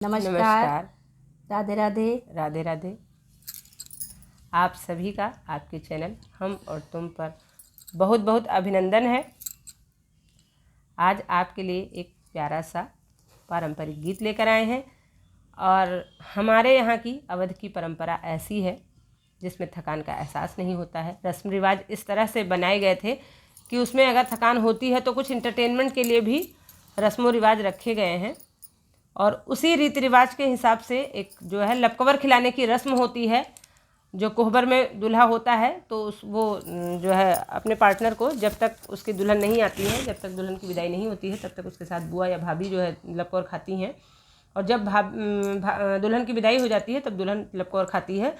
नमस्कार। नमस्कार। राधे राधे। राधे राधे। आप सभी का आपके चैनल हम और तुम पर बहुत बहुत अभिनंदन है। आज आपके लिए एक प्यारा सा पारंपरिक गीत लेकर आए हैं और हमारे यहाँ की अवध की परंपरा ऐसी है जिसमें थकान का एहसास नहीं होता है। रस्म रिवाज इस तरह से बनाए गए थे कि उसमें अगर थकान होती है तो कुछ इंटरटेनमेंट के लिए भी रस्म रिवाज रखे गए हैं और उसी रीति रिवाज के हिसाब से एक जो है लपकवर खिलाने की रस्म होती है। जो कोहबर में दूल्हा होता है तो वो जो है अपने पार्टनर को जब तक उसकी दुल्हन नहीं आती है, जब तक दुल्हन की विदाई नहीं होती है, तब तक उसके साथ बुआ या भाभी जो है लपकवर खाती हैं और जब दुल्हन की विदाई हो जाती है तब दुल्हन लपकवर खाती है।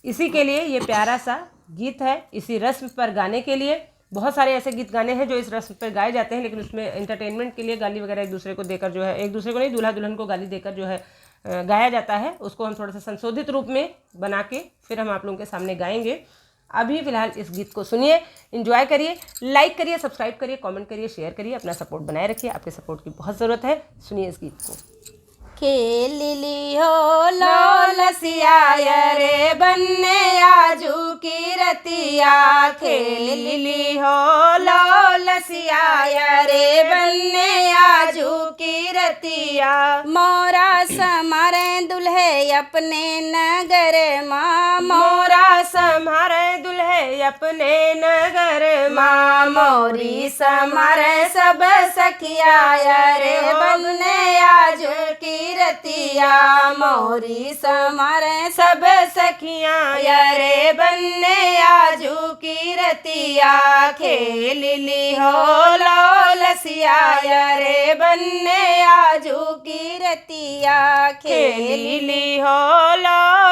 इसी के लिए ये प्यारा सा गीत है। इसी रस्म पर गाने के लिए बहुत सारे ऐसे गीत गाने हैं जो इस रस्म पर गाए जाते हैं, लेकिन उसमें एंटरटेनमेंट के लिए गाली वगैरह एक दूसरे को देकर जो है, एक दूसरे को नहीं, दूल्हा दुल्हन को गाली देकर जो है गाया जाता है। उसको हम थोड़ा सा संशोधित रूप में बना के फिर हम आप लोगों के सामने गाएंगे। अभी फिलहाल इस गीत को सुनिए, एंजॉय करिए, लाइक करिए, सब्सक्राइब करिए, कमेंट करिए, शेयर करिए, अपना सपोर्ट बनाए रखिए। आपके सपोर्ट की बहुत ज़रूरत है। सुनिए इस गीत को। खेल ली हो लसिया रे बन्ने आजू की रतिया, खेल ली हो लसिया रे बन्ने आजू की रतिया। मोरा समारे दुल्हे अपने नगर माँ, मोरा समारे दुल्हे अपने नगर माँ। मोरी समारे सब सखिया रे बन्ने आजू की रतिया, मोरी समारे सब सखियाँ रे बन्ने आजू की रतिया। खेल ली हो लसिया रे बन्ने आजू की रतिया, खेल ली हो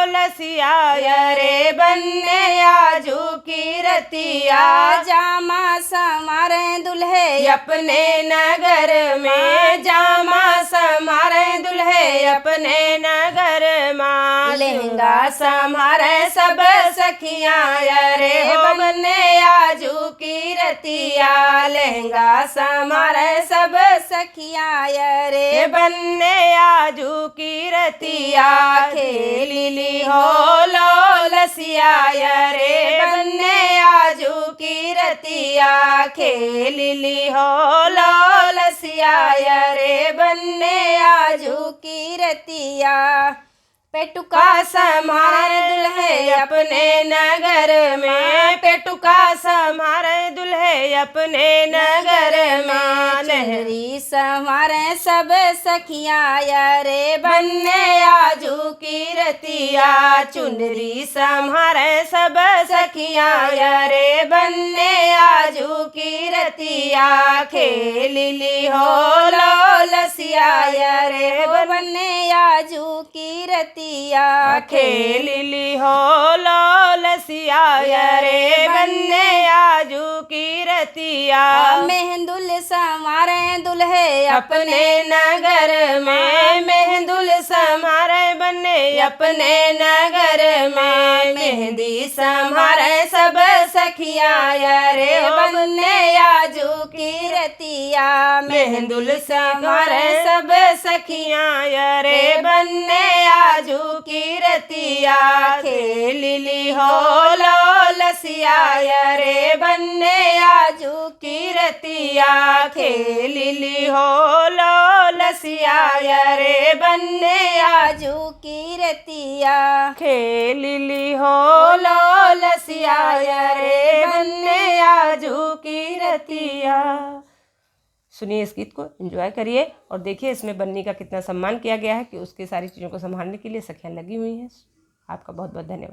लसिया रे बन्ने आजू की रतिया। जामा समारे दुल्हे अपने नगर में, जामा समारे दुल्हे अपने नगर माँ। लहंगा समारे सब सखियाँ रे बन्ने आजू की रतिया, लहंगा समारे सब सखियाँ रे बन्ने आजू की रतिया। खेल ली हो लसिया रे बन्ने आजू की रतिया, खेल ली हो लसिया रे बन्ने आजू की रतिया। पेटुका समारे दुल्हे अपने नगर में, पेटुका समारे दुल्हे अपने नगर में। लहरी समारे सब सखियाँ रे बन्ने आजू की रतिया, चुनरी समारे सब सखियाँ रे बन्ने आजू की रतिया। खेल ली हो लसिया रे बन्ने आजू की रतिया, खेल ली हो लसिया रे बन्ने आजू की रतिया। मेहंदुल समारे दुल्हे अपने नगर में, मेहंदुल समारे बन्ने अपने नगर में। मेहंदी समारे सब सखियाँ रे बन्ने आजू की रतिया, मेहंदुल समारे सब सखियाँ रे बन्ने आजू की रतिया। खेल ली हो लसिया रे बन्ने आजू की रतिया, खेल ली हो लसिया रे बन्ने आजू की रतिया, खेल ली हो लसिया रे बन्ने आजू की रतिया। सुनिए इस गीत को, एंजॉय करिए और देखिए इसमें बन्नी का कितना सम्मान किया गया है कि उसकी सारी चीज़ों को संभालने के लिए सखियाँ लगी हुई हैं। आपका बहुत बहुत धन्यवाद।